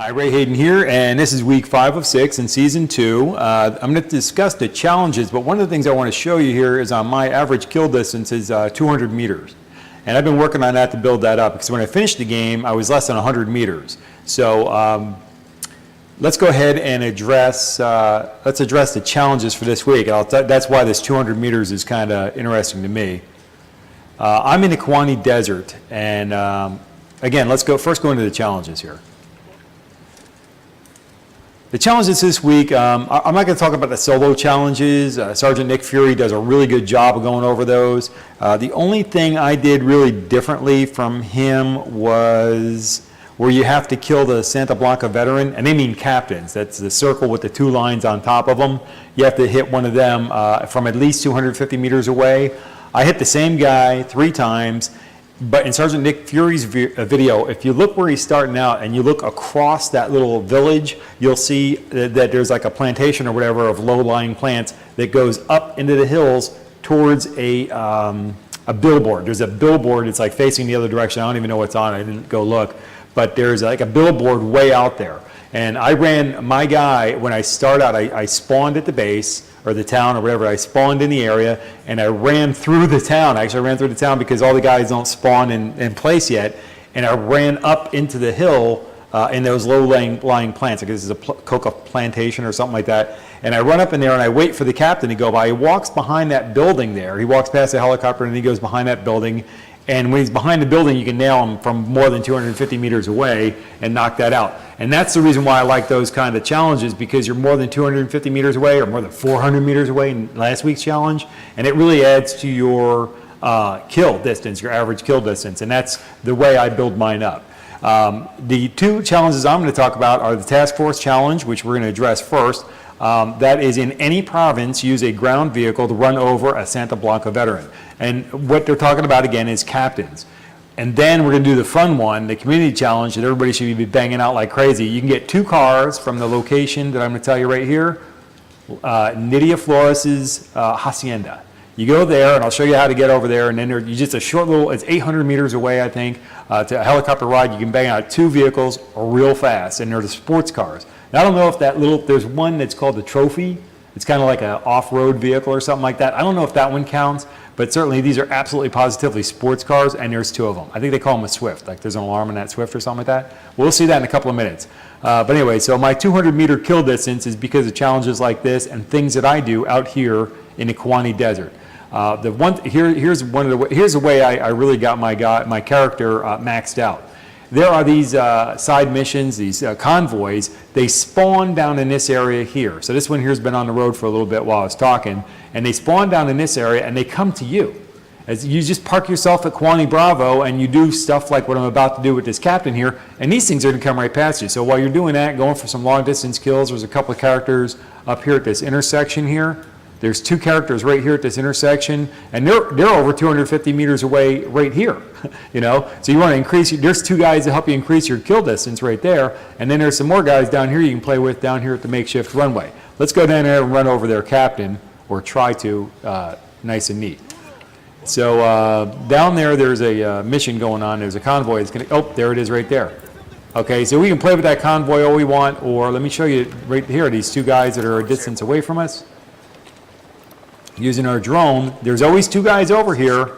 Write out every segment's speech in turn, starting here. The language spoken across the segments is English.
Hi, Ray Hayden here, and this is week 5 of 6 in season 2. I'm going to discuss the challenges, but one of the things I want to show you here is on my average kill distance is 200 meters. And I've been working on that to build that up, because when I finished the game, I was less than 100 meters. So let's go ahead and address the challenges for this week. That's why this 200 meters is kind of interesting to me. I'm in the Kawani Desert, and again, let's first go into the challenges here. The challenges this week, I'm not going to talk about the solo challenges. Sergeant Nick Fury does a really good job of going over those. The only thing I did really differently from him was where you have to kill the Santa Blanca veteran, and they mean captains. That's the circle with the 2 lines on top of them. You have to hit one of them from at least 250 meters away. I hit the same guy 3 times. But in Sergeant Nick Fury's video, if you look where he's starting out and you look across that little village, you'll see that there's like a plantation or whatever of low-lying plants that goes up into the hills towards a billboard. There's a billboard, it's like facing the other direction. I don't even know what's on it, I didn't go look. But there's like a billboard way out there. And I ran my guy, when I start out, I spawned at the base, or the town or whatever. I spawned in the area and I ran through the town. I actually ran through the town because all the guys don't spawn in place yet. And I ran up into the hill in those low-lying plants. I guess it's a coca plantation or something like that. And I run up in there and I wait for the captain to go by. He walks behind that building there. He walks past the helicopter and he goes behind that building. And when he's behind the building, you can nail him from more than 250 meters away and knock that out. And that's the reason why I like those kind of challenges, because you're more than 250 meters away or more than 400 meters away in last week's challenge. And it really adds to your kill distance, your average kill distance. And that's the way I build mine up. The 2 challenges I'm going to talk about are the Task Force Challenge, which we're going to address first. That is, in any province, use a ground vehicle to run over a Santa Blanca veteran. And what they're talking about, again, is captains. And then we're going to do the fun one, the community challenge, that everybody should be banging out like crazy. You can get 2 cars from the location that I'm going to tell you right here, Nidia Flores' hacienda. You go there, and I'll show you how to get over there, and then you just a short little, it's 800 meters away, I think, to a helicopter ride. You can bang out 2 vehicles real fast, and they're the sports cars. Now, I don't know if that there's one that's called the Trophy. It's kind of like an off-road vehicle or something like that. I don't know if that one counts, but certainly these are absolutely positively sports cars, and there's 2 of them. I think they call them a Swift, like there's an alarm in that Swift or something like that. We'll see that in a couple of minutes. But anyway, so my 200-meter kill distance is because of challenges like this and things that I do out here in the Kawani Desert. Here's the way I really got my character maxed out. There are these side missions, these convoys. They spawn down in this area here. So this one here has been on the road for a little bit while I was talking. And they spawn down in this area and they come to you. As you just park yourself at Kawani Bravo and you do stuff like what I'm about to do with this captain here. And these things are going to come right past you. So while you're doing that, going for some long distance kills, there's a couple of characters up here at this intersection here. There's 2 characters right here at this intersection, and they're over 250 meters away right here, you know? So you want to increase, there's 2 guys to help you increase your kill distance right there, and then there's some more guys down here you can play with down here at the makeshift runway. Let's go down there and run over their captain, or try to, nice and neat. So down there's a mission going on. There's a convoy that's going to, oh, there it is right there. Okay, so we can play with that convoy all we want, or let me show you right here, these 2 guys that are a distance away from us. Using our drone, there's always 2 guys over here,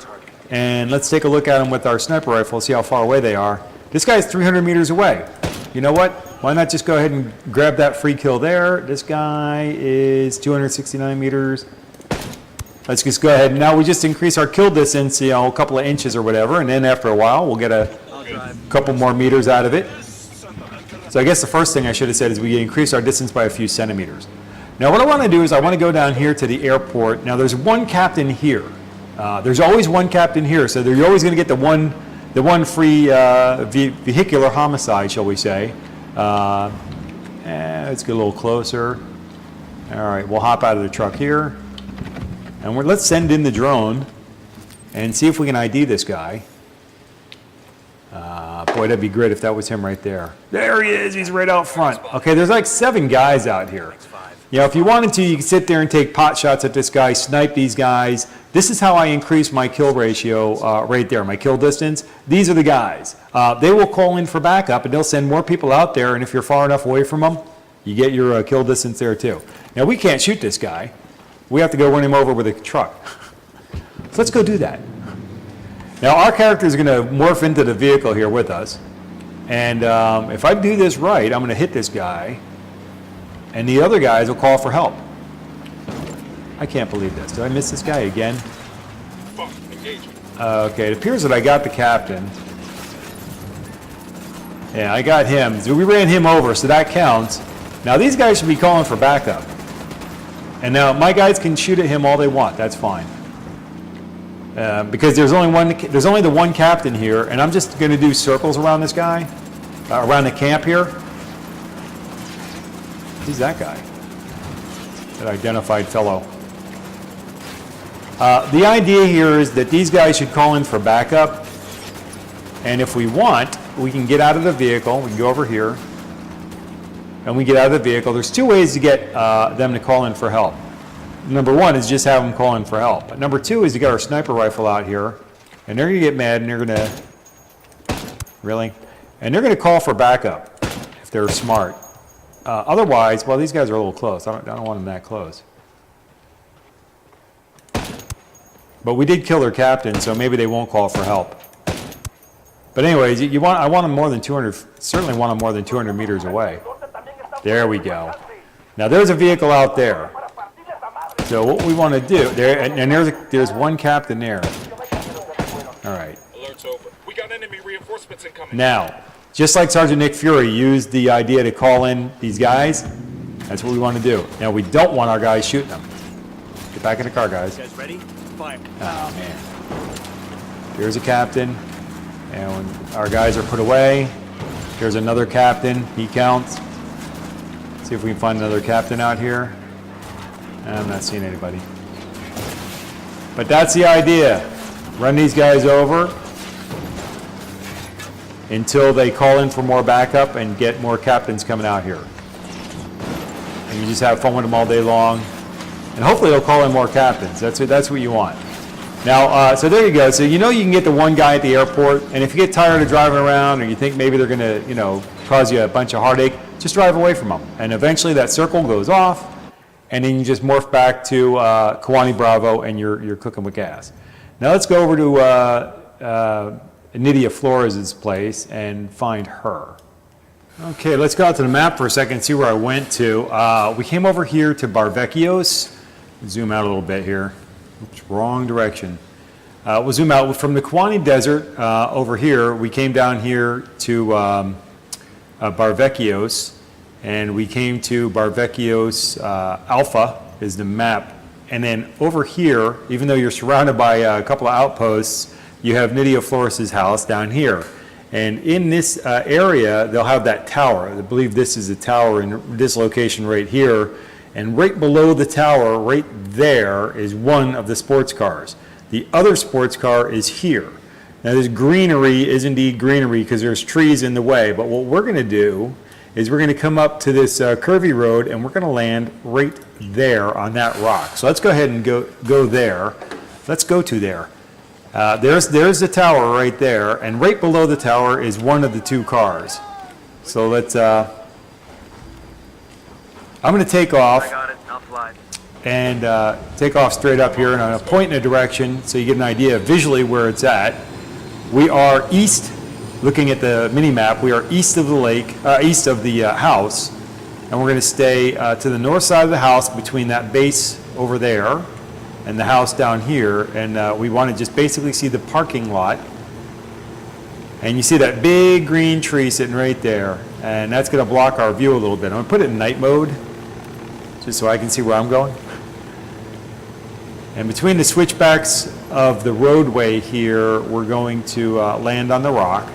and let's take a look at them with our sniper rifle, see how far away they are. This guy's 300 meters away. You know what? Why not just go ahead and grab that free kill there? This guy is 269 meters. Let's just go ahead. Now we just increase our kill distance, you know, a couple of inches or whatever, and then after a while, we'll get a couple more meters out of it. So I guess the first thing I should have said is we increase our distance by a few centimeters. Now what I want to do is I want to go down here to the airport. Now there's 1 captain here. There's always 1 captain here, so you're always going to get the one free vehicular homicide, shall we say. Let's get a little closer. All right, we'll hop out of the truck here. And let's send in the drone and see if we can ID this guy. Boy, that'd be great if that was him right there. There he is, he's right out front. Okay, there's like 7 guys out here. You know, if you wanted to, you could sit there and take pot shots at this guy, snipe these guys. This is how I increase my kill ratio right there, my kill distance. These are the guys. They will call in for backup, and they'll send more people out there, and if you're far enough away from them, you get your kill distance there too. Now, we can't shoot this guy. We have to go run him over with a truck. So let's go do that. Now, our character is going to morph into the vehicle here with us, and if I do this right, I'm going to hit this guy, and the other guys will call for help. I can't believe this. Did I miss this guy again? Okay, it appears that I got the captain. Yeah, I got him. So we ran him over, so that counts. Now these guys should be calling for backup. And now my guys can shoot at him all they want. That's fine. Because there's only the one captain here, and I'm just going to do circles around this guy, around the camp here. Who's that guy? That identified fellow. The idea here is that these guys should call in for backup, and if we want, we can get out of the vehicle. We can go over here, and we get out of the vehicle. There's two ways to get them to call in for help. Number one is just have them call in for help. But number two is to get our sniper rifle out here, and they're going to get mad, and they're going to, really? And they're going to call for backup if they're smart. Otherwise, well, these guys are a little close. I don't want them that close. But we did kill their captain, so maybe they won't call for help. But anyways, I want them more than 200, certainly want them more than 200 meters away. There we go. Now there's a vehicle out there. So what we want to do, and there's one captain there. All right. Alert's over. We got enemy reinforcements incoming. Now, just like Sergeant Nick Fury used the idea to call in these guys, that's what we want to do. Now, we don't want our guys shooting them. Get back in the car, guys. You guys ready? Fire. Oh, man. Here's a captain. And when our guys are put away, here's another captain. He counts. See if we can find another captain out here. I'm not seeing anybody. But that's the idea. Run these guys over until they call in for more backup and get more captains coming out here. And you just have fun with them all day long. And hopefully they'll call in more captains. That's what you want. Now, so there you go. So you know you can get the one guy at the airport, and if you get tired of driving around or you think maybe they're going to, cause you a bunch of heartache, just drive away from them. And eventually that circle goes off, and then you just morph back to Kawani Bravo, and you're cooking with gas. Now let's go over to Nydia Flores' place and find her. Okay, let's go out to the map for a second and see where I went to. We came over here to Barvechios. Zoom out a little bit here. Oops, wrong direction. We'll zoom out from the Kawani Desert over here. We came down here to Barvechios, and we came to Barvechios Alpha is the map. And then over here, even though you're surrounded by a couple of outposts, you have Nydia Flores' house down here. And in this area, they'll have that tower. I believe this is a tower in this location right here. And right below the tower, right there, is one of the sports cars. The other sports car is here. Now this greenery is indeed greenery because there's trees in the way. But what we're going to do is we're going to come up to this curvy road, and we're going to land right there on that rock. So let's go ahead and go there. Let's go to there. There's the tower right there, and right below the tower is one of the two cars. So let's, I'm going to take off. I got it. I'll fly. And take off straight up here, and I'm going to point in a direction so you get an idea visually where it's at. We are east, looking at the mini-map, we are east of the lake, east of the house, and we're going to stay to the north side of the house between that base over there and the house down here, and we want to just basically see the parking lot. And you see that big green tree sitting right there, and that's going to block our view a little bit. I'm going to put it in night mode, just so I can see where I'm going. And between the switchbacks of the roadway here, we're going to land on the rock.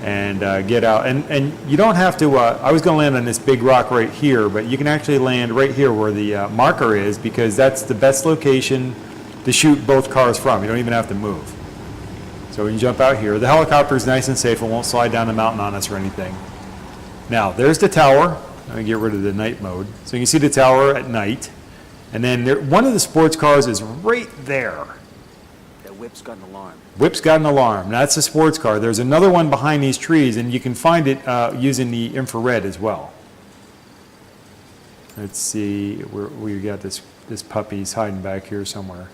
And get out. And you don't have to, I was going to land on this big rock right here, but you can actually land right here where the marker is, because that's the best location to shoot both cars from. You don't even have to move. So we can jump out here. The helicopter is nice and safe. It won't slide down the mountain on us or anything. Now, there's the tower. Let me get rid of the night mode. So you can see the tower at night. And then one of the sports cars is right there. That whip's got an alarm. Whip's got an alarm. That's a sports car. There's another one behind these trees, and you can find it using the infrared as well. Let's see, we got this puppy. He's hiding back here somewhere.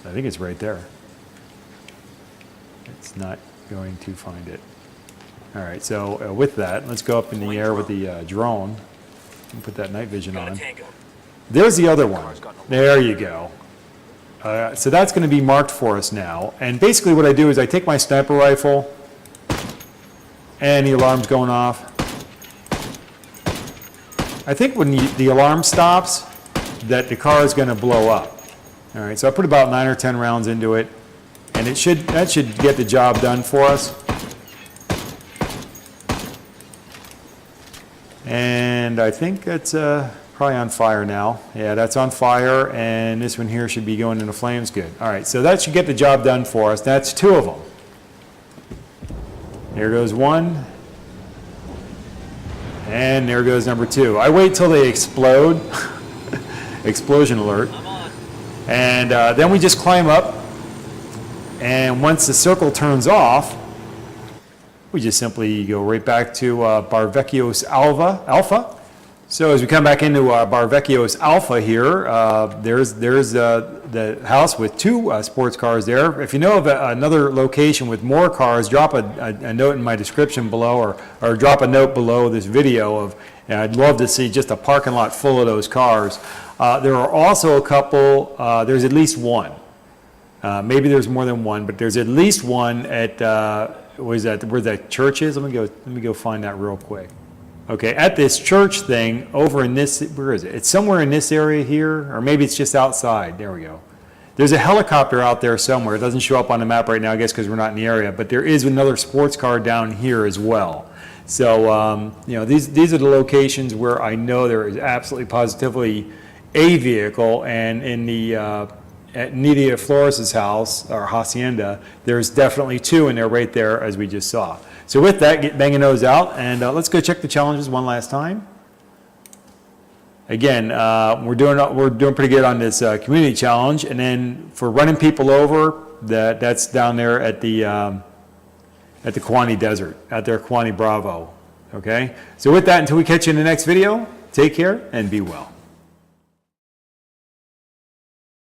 I think it's right there. It's not going to find it. All right, so with that, let's go up in the air with the drone and put that night vision Got a on. tango. There's the other one. There you go. So that's going to be marked for us now. And basically what I do is I take my sniper rifle, and the alarm's going off. I think when the alarm stops, that the car is going to blow up. All right, so I put about 9 or 10 rounds into it, and that should get the job done for us. And I think that's probably on fire now. Yeah, that's on fire, and this one here should be going into flames good. All right, so that should get the job done for us. That's 2 of them. There goes 1. And there goes number 2. I wait till they explode. Explosion alert. And then we just climb up. And once the circle turns off, we just simply go right back to Barvechos Alpha. So as we come back into Barvechos Alpha here, there's the house with 2 sports cars there. If you know of another location with more cars, drop a note in my description below, or drop a note below this video of, and I'd love to see just a parking lot full of those cars. There are also a couple, there's at least one. Maybe there's more than one, but there's at least one at, where that church is? Let me go find that real quick. Okay, at this church thing over in this, where is it? It's somewhere in this area here, or maybe it's just outside. There we go. There's a helicopter out there somewhere. It doesn't show up on the map right now, I guess, because we're not in the area, but there is another sports car down here as well. So, you know, these are the locations where I know there is absolutely positively a vehicle, and in the, at Nidia Flores' house, or hacienda, there's definitely 2 in there right there, as we just saw. So with that, get banging those out, and let's go check the challenges one last time. Again, we're doing pretty good on this community challenge, and then for running people over, that's down there at the Kwani Desert, at their Kwani Bravo. Okay. So with that, until we catch you in the next video, take care and be well.